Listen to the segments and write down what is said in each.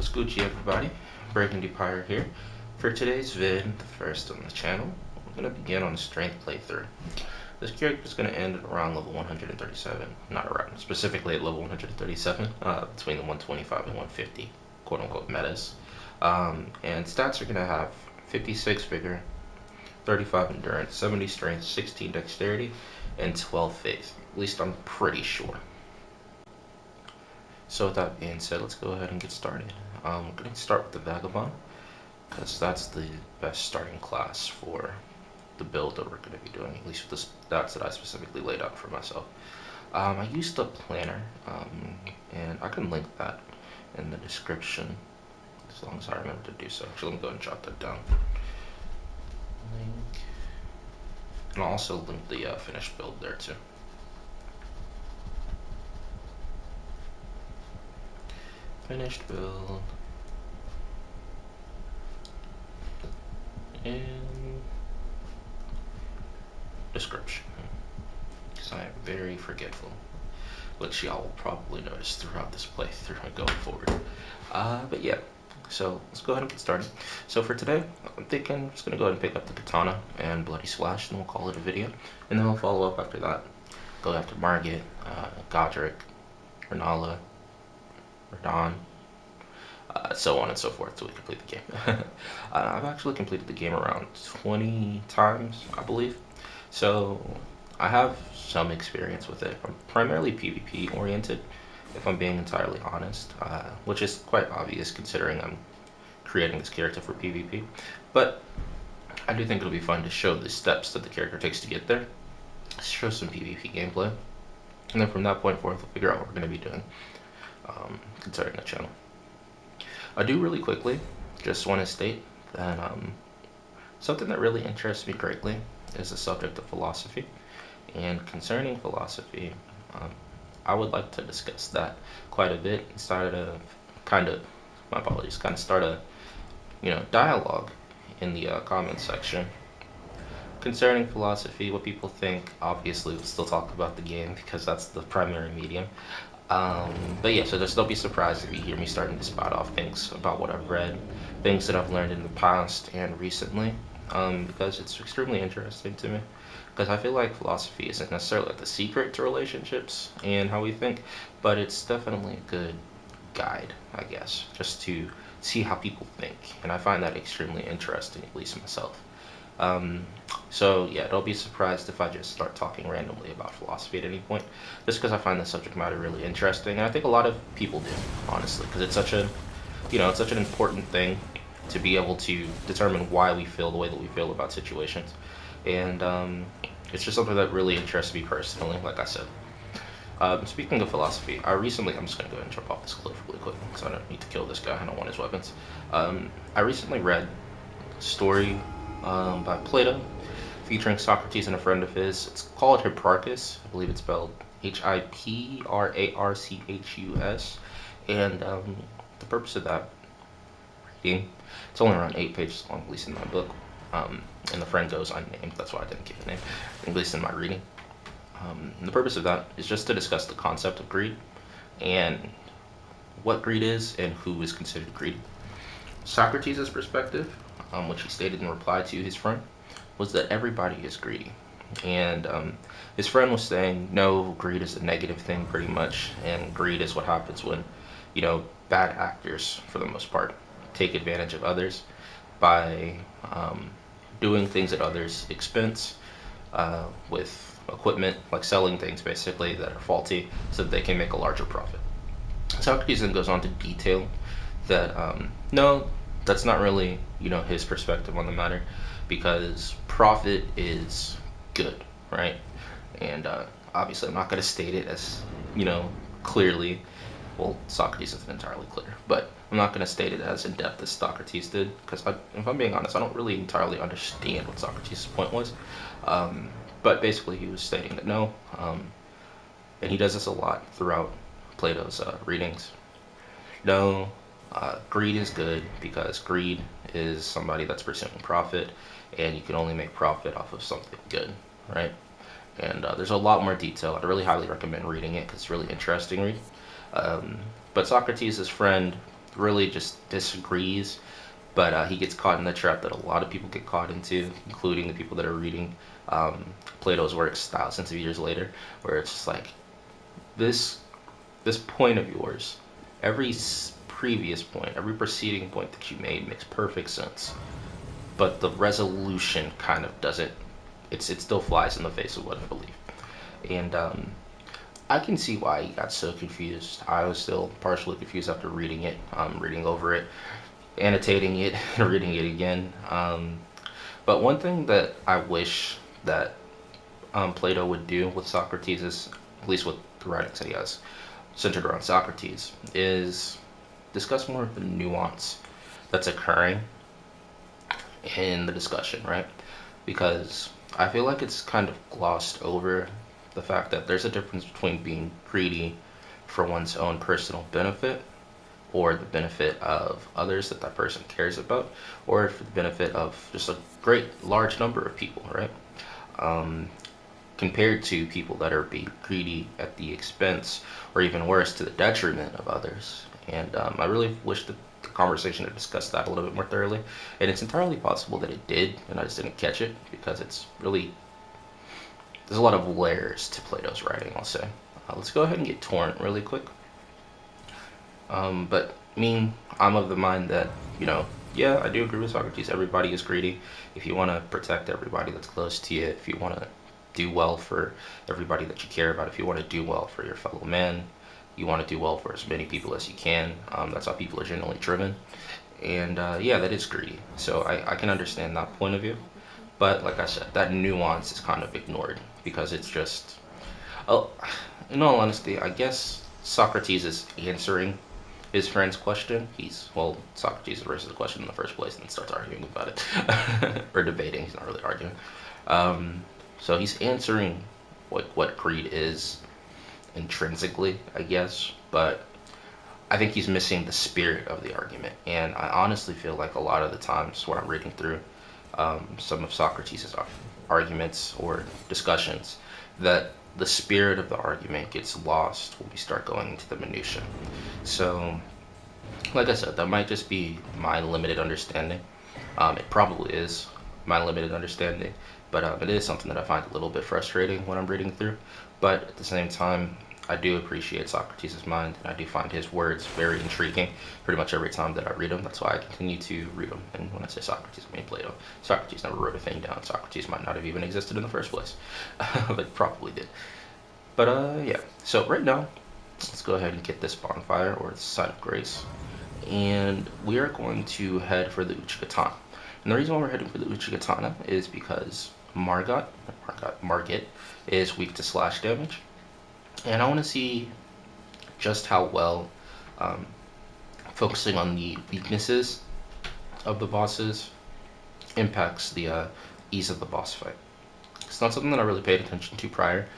What's Gucci, everybody? Burgundy Pyre here. For today's vid, the first on the channel, we're going to begin on a strength playthrough. This character is going to end at around level 137. Not around, specifically at level 137, between the 125 and 150, quote unquote, metas. And stats are going to have 56 Vigor, 35 Endurance, 70 Strength, 16 Dexterity, and 12 Faith. At least I'm pretty sure. So with that being said, let's go ahead and get started. We're going to start with the Vagabond, because that's the best starting class for the build that we're going to be doing, at least with the stats that I specifically laid out for myself. I used a planner, and I can link that in the description, as long as I remember to do so. Actually, let me go and jot that down. Link. And I'll also link the finished build there too. Finished build. And description, because I am very forgetful, which y'all will probably notice throughout this playthrough and going forward. But yeah, so let's go ahead and get started. So for today, I'm thinking I'm just going to go ahead and pick up the Katana and Bloody Slash, and we'll call it a video. And then we'll follow up after that. Go after Margit, Godric, Renala, Radon, so on and so forth till we complete the game. I've actually completed the game around 20 times, I believe. So I have some experience with it. I'm primarily PvP oriented, if I'm being entirely honest, which is quite obvious considering I'm creating this character for PvP. But I do think it'll be fun to show the steps that the character takes to get there, show some PvP gameplay, and then from that point forth, we'll figure out what we're going to be doing concerning the channel. I do really quickly just want to state that something that really interests me greatly is the subject of philosophy. And concerning philosophy, I would like to discuss that quite a bit and start a kind of start a dialogue in the comments section concerning philosophy, what people think. Obviously, we'll still talk about the game because that's the primary medium. But yeah, so just don't be surprised if you hear me starting to spout off things about what I've read, things that I've learned in the past and recently, because it's extremely interesting to me. Because I feel like philosophy isn't necessarily like the secret to relationships and how we think, but it's definitely a good guide, I guess, just to see how people think. And I find that extremely interesting, at least myself. So yeah, don't be surprised if I just start talking randomly about philosophy at any point, just because I find the subject matter really interesting, and I think a lot of people do, honestly, because it's such it's such an important thing to be able to determine why we feel the way that we feel about situations, and it's just something that really interests me personally, like I said. Speaking of philosophy, I'm just going to go ahead and jump off this cliff really quick, because I don't need to kill this guy, I don't want his weapons. I recently read a story by Plato, featuring Socrates and a friend of his. It's called Hipparchus. I believe it's spelled Hiprarchus. And the purpose of that reading, it's only around 8 pages long, at least in my book. And the friend goes unnamed, that's why I didn't give a name, at least in my reading. The purpose of that is just to discuss the concept of greed and what greed is and who is considered greedy. Socrates' perspective, which he stated in reply to his friend, was that everybody is greedy. And his friend was saying, no, greed is a negative thing pretty much, and greed is what happens when, bad actors, for the most part, take advantage of others by doing things at others' expense with equipment, like selling things basically that are faulty so that they can make a larger profit. Socrates then goes on to detail that no, that's not really his perspective on the matter, because profit is good, right? And obviously I'm not going to state it as clearly. Well, Socrates isn't entirely clear, but I'm not going to state it as in depth as Socrates did, because if I'm being honest, I don't really entirely understand what Socrates' point was. But basically he was stating that no, and he does this a lot throughout Plato's readings. No, greed is good because greed is somebody that's pursuing profit, and you can only make profit off of something good, right? And there's a lot more detail. I'd really highly recommend reading it because it's really interesting read. But Socrates' friend really just disagrees, but he gets caught in the trap that a lot of people get caught into, including the people that are reading Plato's works thousands of years later, where it's just like this this point of yours, every previous point, every preceding point that you made makes perfect sense, but the resolution kind of doesn't. It still flies in the face of what I believe, and I can see why he got so confused. I was still partially confused after reading it, reading over it, annotating it, and reading it again. But one thing that I wish that Plato would do with Socrates is, at least with the writings that he has centered around Socrates, is discuss more of the nuance that's occurring in the discussion, right? Because I feel like it's kind of glossed over the fact that there's a difference between being greedy for one's own personal benefit or the benefit of others that that person cares about, or for the benefit of just a great large number of people, right? Um, Compared to people that are being greedy at the expense, or even worse, to the detriment of others. And I really wish that the conversation had discussed that a little bit more thoroughly. And it's entirely possible that it did, and I just didn't catch it because it's really, there's a lot of layers to Plato's writing, I'll say. Let's go ahead and get Torrent really quick. But me, I'm of the mind that, yeah, I do agree with Socrates. Everybody is greedy. If you want to protect everybody that's close to you, if you want to do well for everybody that you care about, if you want to do well for your fellow man, you want to do well for as many people as you can. That's how people are generally driven. And yeah, that is greedy. So I can understand that point of view. But like I said, that nuance is kind of ignored because it's just, oh, in all honesty, I guess Socrates is answering his friend's question. Well, Socrates raises the question in the first place and then starts arguing about it. Or debating, he's not really arguing. So he's answering what greed is intrinsically, I guess, but I think he's missing the spirit of the argument. And I honestly feel like a lot of the times when I'm reading through some of Socrates' arguments or discussions, that the spirit of the argument gets lost when we start going into the minutia. So, like I said, that might just be my limited understanding. It probably is my limited understanding, but it is something that I find a little bit frustrating when I'm reading through. But at the same time, I do appreciate Socrates' mind, and I do find his words very intriguing pretty much every time that I read them. That's why I continue to read them. And when I say Socrates, I mean Plato. Socrates never wrote a thing down. Socrates might not have even existed in the first place, but probably did. But yeah, so right now, let's go ahead and get this bonfire, or the sign of grace, and we are going to head for the Uchigatana. And the reason why we're heading for the Uchigatana is because Margot is weak to slash damage, and I want to see just how well focusing on the weaknesses of the bosses impacts the ease of the boss fight. It's not something that I really paid attention to prior,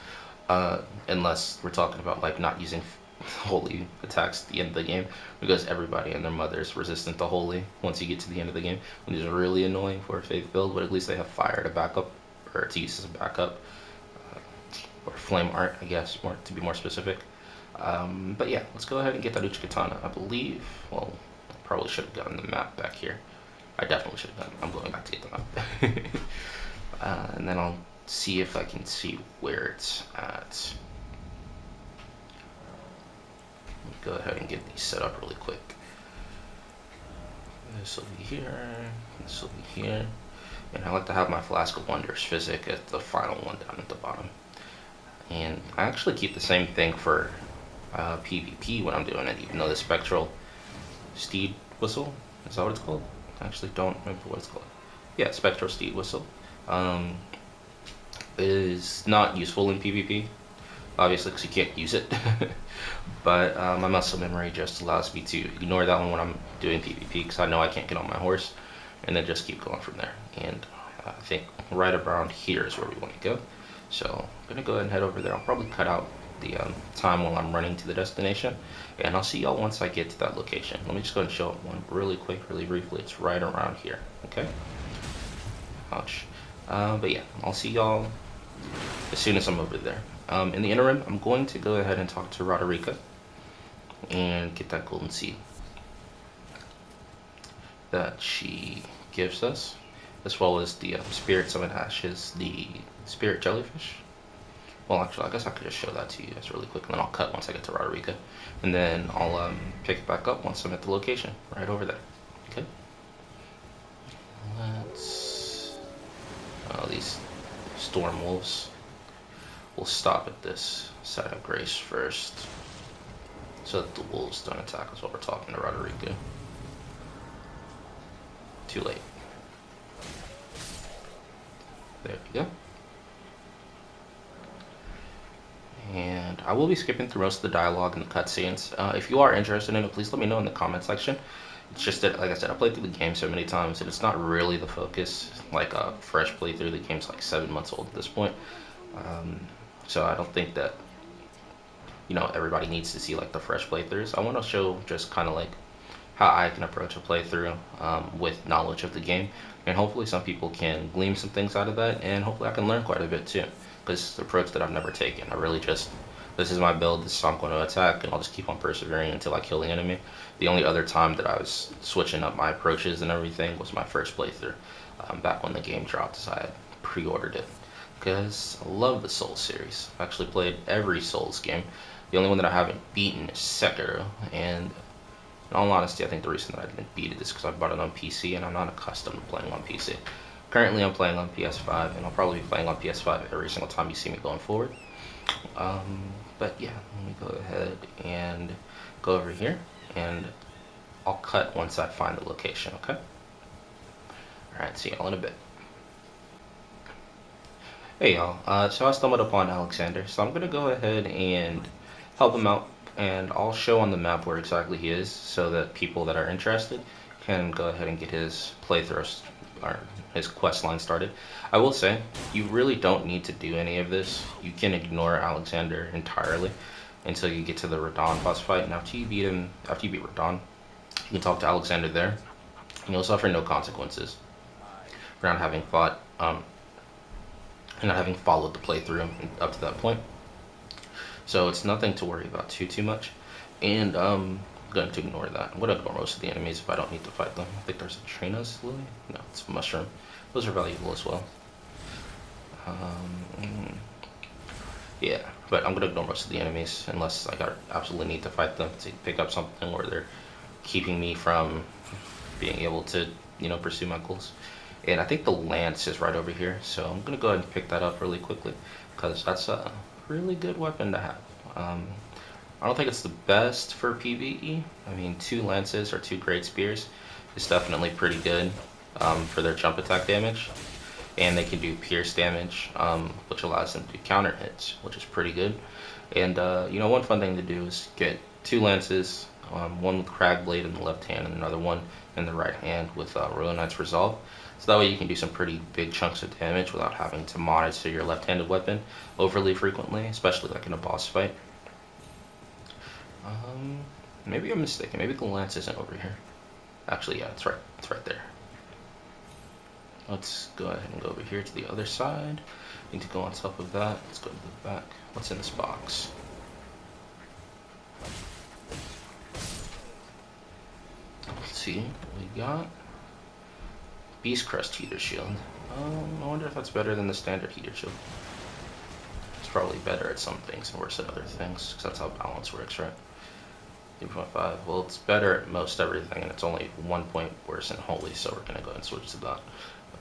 unless we're talking about like not using holy attacks at the end of the game, because everybody and their mother is resistant to holy once you get to the end of the game, which is really annoying for a faith build, but at least they have fire to back up, or to use as a backup, or flame art, I guess, more to be more specific. But yeah, let's go ahead and get that Uchigatana. I believe, well, I probably should have gotten the map back here. I definitely should have done it. I'm going back to get the map. And then I'll see if I can see where it's at. Go ahead and get these set up really quick. This will be here, this will be here, and I like to have my Flask of Wonders Physic at the final one down at the bottom. And I actually keep the same thing for PvP when I'm doing it, even though the Spectral Steed Whistle, is that what it's called? I actually don't remember what it's called. Yeah, Spectral Steed Whistle is not useful in PvP, obviously, because you can't use it. But my muscle memory just allows me to ignore that one when I'm doing PvP, because I know I can't get on my horse, and then just keep going from there. And I think right around here is where we want to go. So I'm going to go ahead and head over there. I'll probably cut out the time while I'm running to the destination, and I'll see y'all once I get to that location. Let me just go ahead and show up one really quick, really briefly. It's right around here, okay? Ouch. But yeah, I'll see y'all as soon as I'm over there. In the interim, I'm going to go ahead and talk to Roderica and get that golden seed. that she gives us, as well as the Spirit Summon Ashes, the Spirit Jellyfish. Well, actually, I guess I could just show that to you guys really quick, and then I'll cut once I get to Roderica. And then I'll pick it back up once I'm at the location, right over there. Okay? Let's... Oh, these Storm Wolves. We'll stop at this side of Grace first, so that the wolves don't attack us while we're talking to Roderica. Too late. There we go. And I will be skipping through most of the dialogue and the cutscenes. If you are interested in it, please let me know in the comment section. It's just that, like I said, I played through the game so many times, and it's not really the focus. Like a fresh playthrough, the game's like 7 months old at this point. So I don't think that, you know, everybody needs to see like the fresh playthroughs. I want to show just kind of like how I can approach a playthrough with knowledge of the game, and hopefully some people can glean some things out of that, and hopefully I can learn quite a bit too, because it's an approach that I've never taken. I really just, this is my build, this is how I'm going to attack, and I'll just keep on persevering until I kill the enemy. The only other time that I was switching up my approaches and everything was my first playthrough, back when the game dropped, so I had pre-ordered it, because I love the Souls series. I've actually played every Souls game. The only one that I haven't beaten is Sekiro, and in all honesty, I think the reason that I didn't beat it is because I bought it on PC, and I'm not accustomed to playing on PC. Currently, I'm playing on PS5, and I'll probably be playing on PS5 every single time you see me going forward. But yeah, let me go ahead and go over here, and I'll cut once I find the location, okay? Alright, see y'all in a bit. Hey y'all, so I stumbled upon Alexander, so I'm going to go ahead and help him out, and I'll show on the map where exactly he is, so that people that are interested can go ahead and get his playthrough or his quest line started. I will say, you really don't need to do any of this. You can ignore Alexander entirely until you get to the Radahn boss fight, and after you beat him, after you beat Radahn, you can talk to Alexander there, and you'll suffer no consequences for not having fought, and not having followed the playthrough up to that point. So it's nothing to worry about too much, and I'm going to ignore that. I'm going to ignore most of the enemies if I don't need to fight them. I think there's a Trina's Lily? No, it's a Mushroom. Those are valuable as well. Yeah, but I'm going to ignore most of the enemies unless I absolutely need to fight them to pick up something where they're keeping me from being able to, you know, pursue my goals. And I think the lance is right over here, so I'm going to go ahead and pick that up really quickly, because that's a really good weapon to have. I don't think it's the best for PvE. I mean, 2 lances or 2 great spears is definitely pretty good for their jump attack damage, and they can do pierce damage, which allows them to do counter hits, which is pretty good. And you know, one fun thing to do is get 2 lances, one with Crag Blade in the left hand and another one in the right hand with Royal Knight's Resolve. So that way you can do some pretty big chunks of damage without having to monitor your left-handed weapon overly frequently, especially like in a boss fight. Maybe I'm mistaken. Maybe the lance isn't over here. Actually, yeah, it's right. It's right there. Let's go ahead and go over here to the other side. Need to go on top of that. Let's go to the back. What's in this box? Let's see what we got. Beast Crest Heater Shield. I wonder if that's better than the standard Heater Shield. It's probably better at some things and worse at other things, because that's how balance works, right? 3.5. Well, it's better at most everything, and it's only 1 point worse in Holy, so we're going to go ahead and switch to that.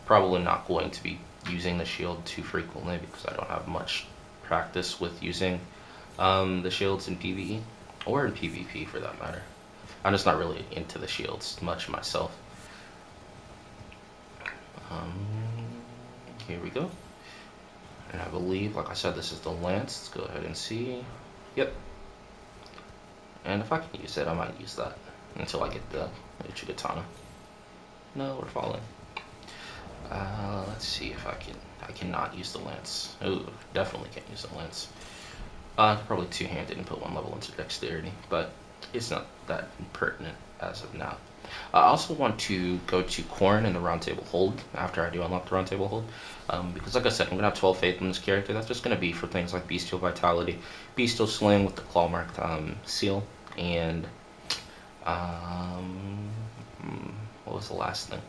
Probably not going to be using the shield too frequently, because I don't have much practice with using the shields in PvE, or in PvP for that matter. I'm just not really into the shields much myself. Here we go. And I believe, like I said, this is the lance. Let's go ahead and see. Yep. And if I can use it, I might use that until I get the Uchigatana. No, we're falling. Let's see if I cannot use the lance. Ooh, definitely can't use the lance. Probably two-handed and put 1 level into Dexterity, but it's not that pertinent as of now. I also want to go to Corn in the Round Table Hold after I do unlock the Round Table Hold, because like I said, I'm going to have 12 faith in this character. That's just going to be for things like Bestial Vitality, Bestial Sling with the claw marked seal, and what was the last thing?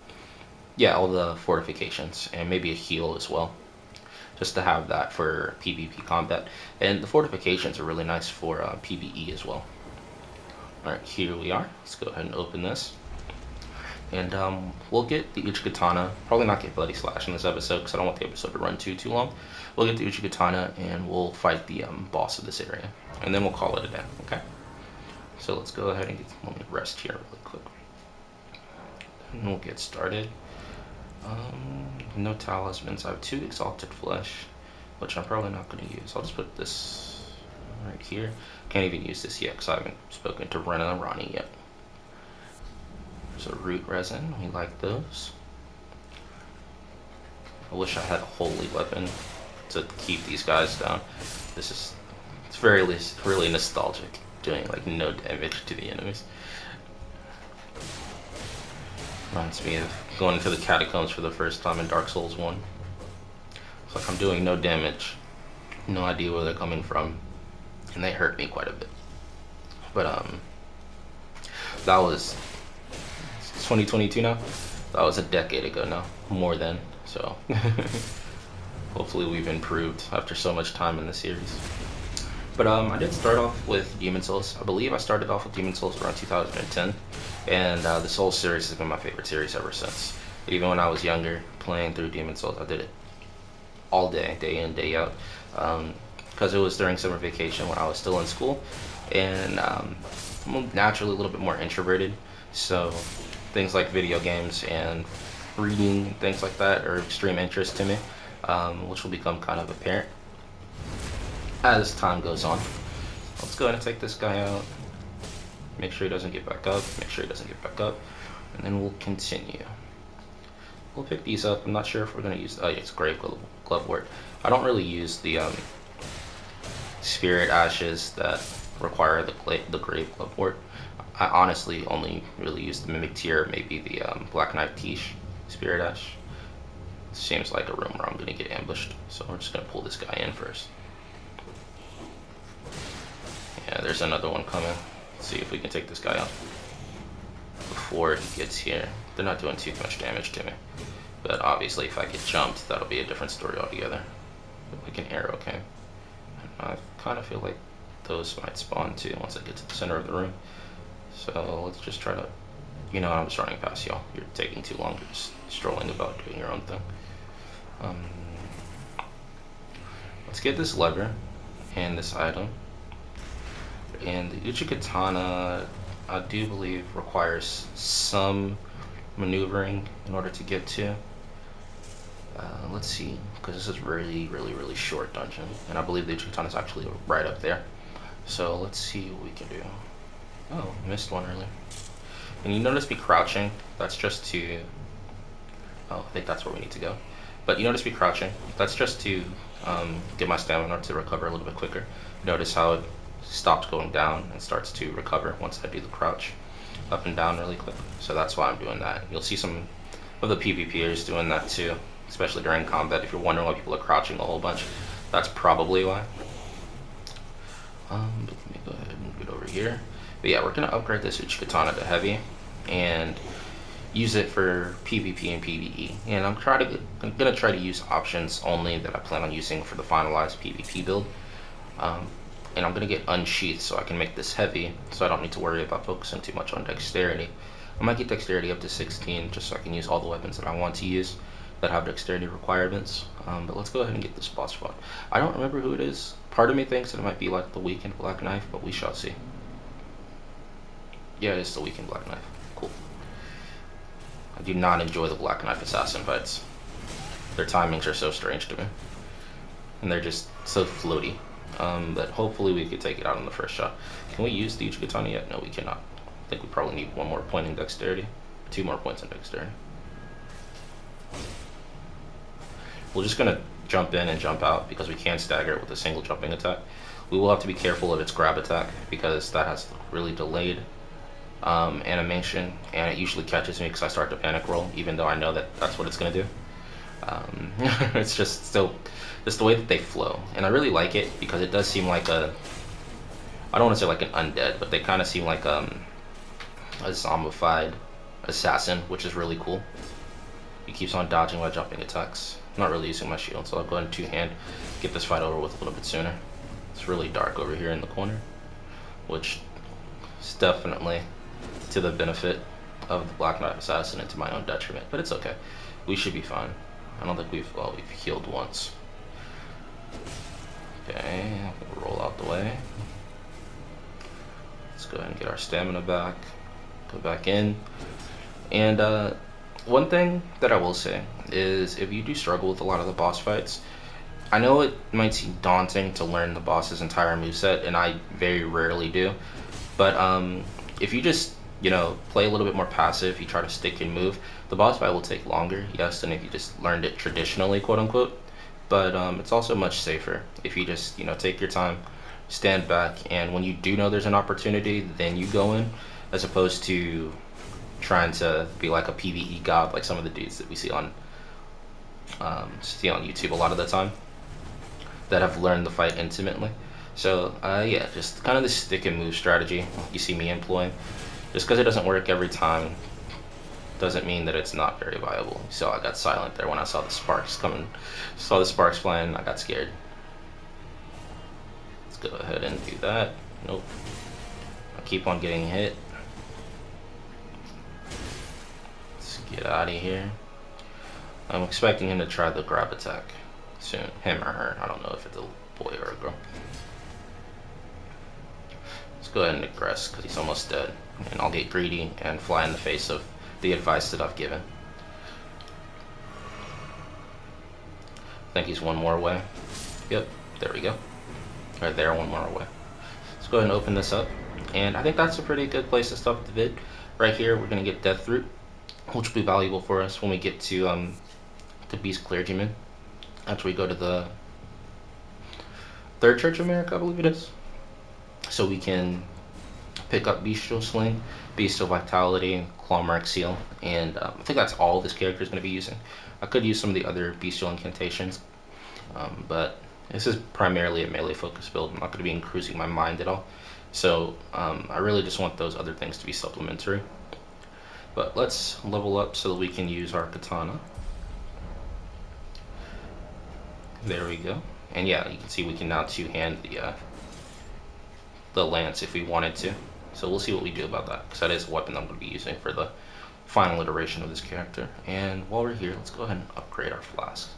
Yeah, all the fortifications and maybe a heal as well, just to have that for PvP combat. And the fortifications are really nice for PvE as well. Alright, here we are. Let's go ahead and open this. And we'll get the Uchigatana. Probably not get Bloody Slash in this episode because I don't want the episode to run too long. We'll get the Uchigatana and we'll fight the boss of this area. And then we'll call it a day, okay? So let's go ahead and let me rest here really quick. And we'll get started. No talismans. I have 2 Exalted Flesh, which I'm probably not going to use. I'll just put this right here. Can't even use this yet because I haven't spoken to Rune and Ronnie yet. There's a root resin. We like those. I wish I had a holy weapon to keep these guys down. It's really nostalgic, doing like no damage to the enemies. Reminds me of going into the catacombs for the first time in Dark Souls 1. It's like I'm doing no damage, no idea where they're coming from, and they hurt me quite a bit. But that was 2022 now. That was a decade ago now, more than. So hopefully we've improved after so much time in the series. But I did start off with Demon Souls. I believe I started off with Demon Souls around 2010, and the Souls series has been my favorite series ever since. Even when I was younger, playing through Demon Souls, I did it all day, day in, day out, because it was during summer vacation when I was still in school, and I'm naturally a little bit more introverted, so things like video games and reading and things like that are extreme interest to me, which will become kind of apparent as time goes on. Let's go ahead and take this guy out. Make sure he doesn't get back up. Make sure he doesn't get back up. And then we'll continue. We'll pick these up. I'm not sure if we're going to use... Oh, yeah, it's Grave Glovewort. I don't really use the Spirit Ashes that require the Grave Glovewort. I honestly only really use the Mimic Tear, maybe the Black Knife Tiche Spirit Ash. Seems like a room where I'm going to get ambushed. So we're just going to pull this guy in first. Yeah, there's another one coming. Let's see if we can take this guy out before he gets here. They're not doing too much damage to me, but obviously if I get jumped, that'll be a different story altogether. Like an arrow came. I kind of feel like those might spawn too once I get to the center of the room. So let's just try to, you know, I'm just running past y'all. You're taking too long. You're just strolling about doing your own thing. Let's get this lever and this item. And the Uchigatana, I do believe, requires some maneuvering in order to get to. Let's see, because this is really short dungeon, and I believe the Uchigatana is actually right up there. So let's see what we can do. Oh, missed one earlier. And you notice me crouching. That's just to... Oh, I think that's where we need to go. But you notice me crouching. That's just to get my stamina to recover a little bit quicker. Notice how it stops going down and starts to recover once I do the crouch up and down really quick. So that's why I'm doing that. You'll see some of the PvPers doing that too, especially during combat. If you're wondering why people are crouching a whole bunch, that's probably why. But let me go ahead and get over here. But yeah, we're gonna upgrade this Uchigatana to heavy and use it for PvP and PvE. And I'm gonna try to use options only that I plan on using for the finalized PvP build. And I'm going to get unsheathed so I can make this heavy, so I don't need to worry about focusing too much on dexterity. I might get dexterity up to 16 just so I can use all the weapons that I want to use that have dexterity requirements. But let's go ahead and get this boss fight. I don't remember who it is. Part of me thinks that it might be like the weakened Black Knife, but we shall see. Yeah, it is the weakened Black Knife. Cool. I do not enjoy the Black Knife assassin fights. Their timings are so strange to me. And they're just so floaty. But hopefully we could take it out on the first shot. Can we use the Uchigatana yet? No, we cannot. I think we probably need 1 more point in dexterity. 2 more points in dexterity. We're just going to jump in and jump out because we can't stagger it with a single jumping attack. We will have to be careful of its grab attack because that has really delayed animation, and it usually catches me because I start to panic roll even though I know that that's what it's going to do. It's just still just the way that they flow, and I really like it because it does seem like a, I don't want to say like an undead, but they kind of seem like a zombified assassin, which is really cool. He keeps on dodging while jumping attacks. I'm not really using my shield, so I'll go ahead and two-hand, get this fight over with a little bit sooner. It's really dark over here in the corner, which is definitely to the benefit of the Black Knight Assassin and to my own detriment, but it's okay. We should be fine. I don't think we've healed once. Okay, we'll roll out the way. Let's go ahead and get our stamina back. Go back in. And one thing that I will say is if you do struggle with a lot of the boss fights, I know it might seem daunting to learn the boss's entire moveset, and I very rarely do, but if you just, you know, play a little bit more passive, you try to stick and move, the boss fight will take longer, yes, than if you just learned it traditionally, quote unquote, but it's also much safer if you just, you know, take your time, stand back, and when you do know there's an opportunity, then you go in, as opposed to trying to be like a PvE god like some of the dudes that we see on YouTube a lot of the time that have learned the fight intimately. So yeah, just kind of this stick and move strategy you see me employing. Just because it doesn't work every time doesn't mean that it's not very viable. So I got silent there when I saw the sparks coming, saw the sparks flying, I got scared. Let's go ahead and do that. Nope. I keep on getting hit. Let's get out of here. I'm expecting him to try the grab attack soon. Him or her. I don't know if it's a boy or a girl. Let's go ahead and aggress because he's almost dead. And I'll get greedy and fly in the face of the advice that I've given. I think he's one more away. Yep, there we go. Right there, one more away. Let's go ahead and open this up. And I think that's a pretty good place to stop the vid. Right here, we're going to get Death Root, which will be valuable for us when we get to Beast Clergyman. After we go to the Third Church of America, I believe it is. So we can pick up Bestial Sling, Bestial Vitality, Clawmark Seal, and I think that's all this character is going to be using. I could use some of the other Bestial Incantations, but this is primarily a melee focus build. I'm not going to be cruising my mind at all. So I really just want those other things to be supplementary. But let's level up so that we can use our katana. There we go. And yeah, you can see we can now two-hand the lance if we wanted to. So we'll see what we do about that, because that is a weapon I'm going to be using for the final iteration of this character. And while we're here, let's go ahead and upgrade our flasks.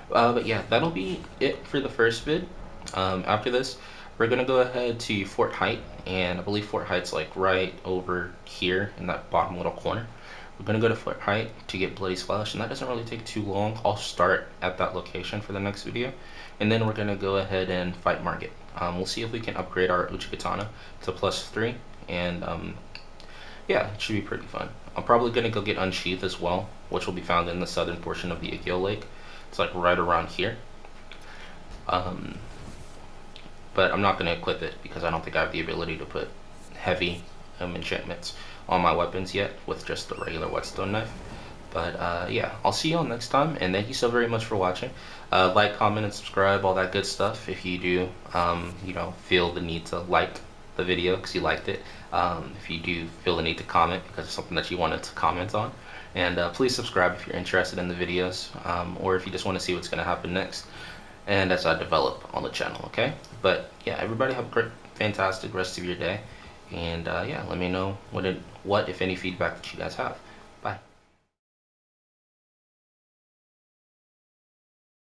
But yeah, that'll be it for the first vid. After this, we're going to go ahead to Fort Height, and I believe Fort Height's like right over here in that bottom little corner. We're going to go to Fort Height to get Bloody Splash, and that doesn't really take too long. I'll start at that location for the next video, and then we're going to go ahead and fight Margit. We'll see if we can upgrade our Uchikatana to +3, and yeah, it should be pretty fun. I'm probably going to go get Unsheath as well, which will be found in the southern portion of the Igil Lake. It's like right around here. But I'm not going to equip it because I don't think I have the ability to put heavy enchantments on my weapons yet with just the regular whetstone knife. But yeah, I'll see you all next time, and thank you so very much for watching. Like, comment, and subscribe, all that good stuff. If you do, you know, feel the need to like the video because you liked it. If you do feel the need to comment because it's something that you wanted to comment on. And please subscribe if you're interested in the videos, or if you just want to see what's going to happen next and as I develop on the channel, okay? But yeah, everybody have a great, fantastic rest of your day, and yeah, let me know what if any feedback that you guys have.